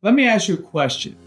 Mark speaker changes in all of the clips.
Speaker 1: Let me ask you a question.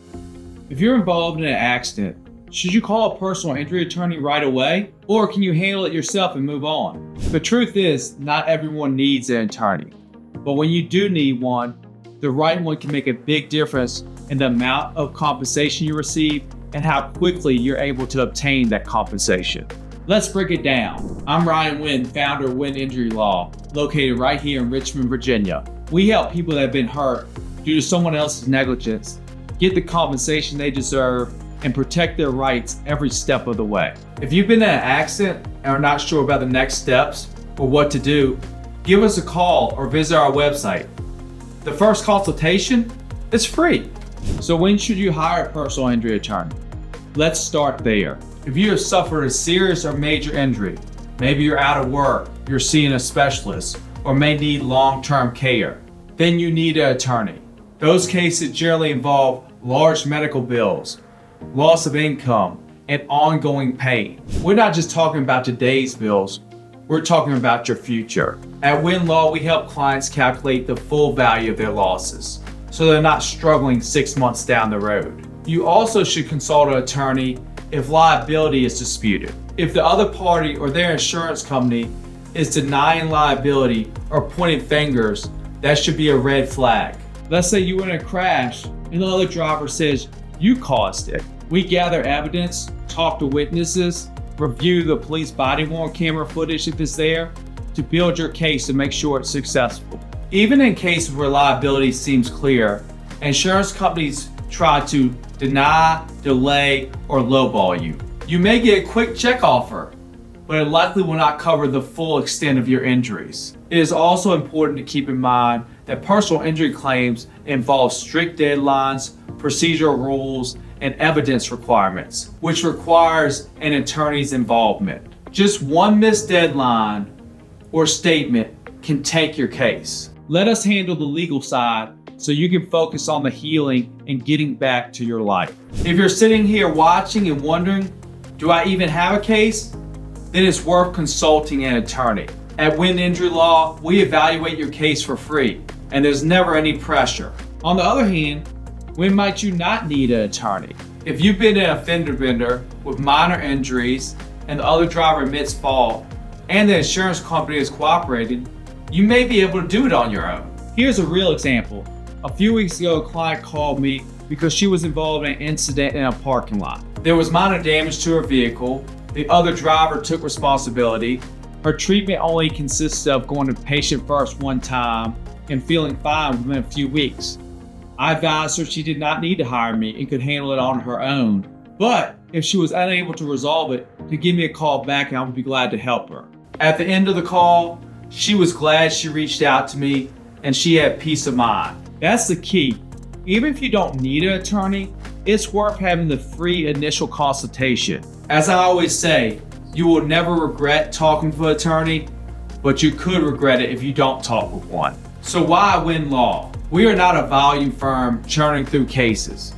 Speaker 1: If you're involved in an accident, should you call a personal injury attorney right away? Or can you handle it yourself and move on? The truth is, not everyone needs an attorney. But when you do need one, the right one can make a big difference in the amount of compensation you receive and how quickly you're able to obtain that compensation. Let's break it down. I'm Ryan Wynn, founder of Wynn Injury Law, located right here in Richmond, Virginia. We help people that have been hurt due to someone else's negligence get the compensation they deserve and protect their rights every step of the way. If you've been in an accident and are not sure about the next steps or what to do, give us a call or visit our website. The first consultation is free. So when should you hire a personal injury attorney? Let's start there. If you have suffered a serious or major injury, maybe you're out of work, you're seeing a specialist, or may need long-term care, then you need an attorney. Those cases generally involve large medical bills, loss of income, and ongoing pain. We're not just talking about today's bills, we're talking about your future. At Wynn Law, we help clients calculate the full value of their losses, so they're not struggling 6 months down the road. You also should consult an attorney if liability is disputed. If the other party or their insurance company is denying liability or pointing fingers, that should be a red flag. Let's say you were in a crash and the other driver says you caused it. We gather evidence, talk to witnesses, review the police body-worn camera footage if it's there, to build your case to make sure it's successful. Even in cases where liability seems clear, insurance companies try to deny, delay, or lowball you. You may get a quick check offer, but it likely will not cover the full extent of your injuries. It is also important to keep in mind that personal injury claims involve strict deadlines, procedural rules, and evidence requirements, which requires an attorney's involvement. Just one missed deadline or statement can tank your case. Let us handle the legal side so you can focus on the healing and getting back to your life. If you're sitting here watching and wondering, do I even have a case? Then it's worth consulting an attorney. At Wynn Injury Law, we evaluate your case for free, and there's never any pressure. On the other hand, when might you not need an attorney? If you've been in a fender bender with minor injuries and the other driver admits fault and the insurance company is cooperating, you may be able to do it on your own. Here's a real example. A few weeks ago, a client called me because she was involved in an incident in a parking lot. There was minor damage to her vehicle. The other driver took responsibility. Her treatment only consisted of going to patient first one time and feeling fine within a few weeks. I advised her she did not need to hire me and could handle it on her own. But if she was unable to resolve it, to give me a call back and I would be glad to help her. At the end of the call, she was glad she reached out to me and she had peace of mind. That's the key. Even if you don't need an attorney, it's worth having the free initial consultation. As I always say, you will never regret talking to an attorney, but you could regret it if you don't talk with one. So why Wynn Law? We are not a volume firm churning through cases.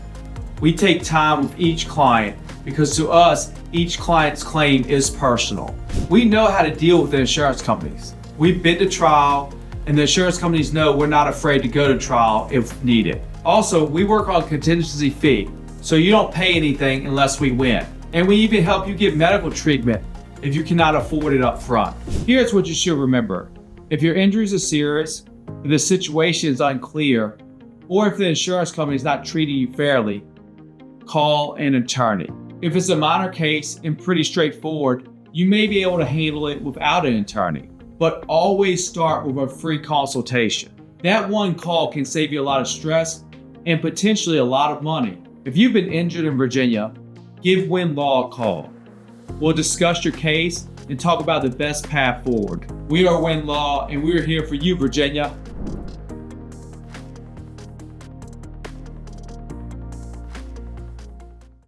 Speaker 1: We take time with each client because to us, each client's claim is personal. We know how to deal with the insurance companies. We've been to trial, and the insurance companies know we're not afraid to go to trial if needed. Also, we work on a contingency fee, so you don't pay anything unless we win. And we even help you get medical treatment if you cannot afford it up front. Here's what you should remember. If your injuries are serious, if the situation is unclear, or if the insurance company is not treating you fairly, call an attorney. If it's a minor case and pretty straightforward, you may be able to handle it without an attorney. But always start with a free consultation. That one call can save you a lot of stress and potentially a lot of money. If you've been injured in Virginia, give Wynn Law a call. We'll discuss your case and talk about the best path forward. We are Wynn Law and we're here for you, Virginia.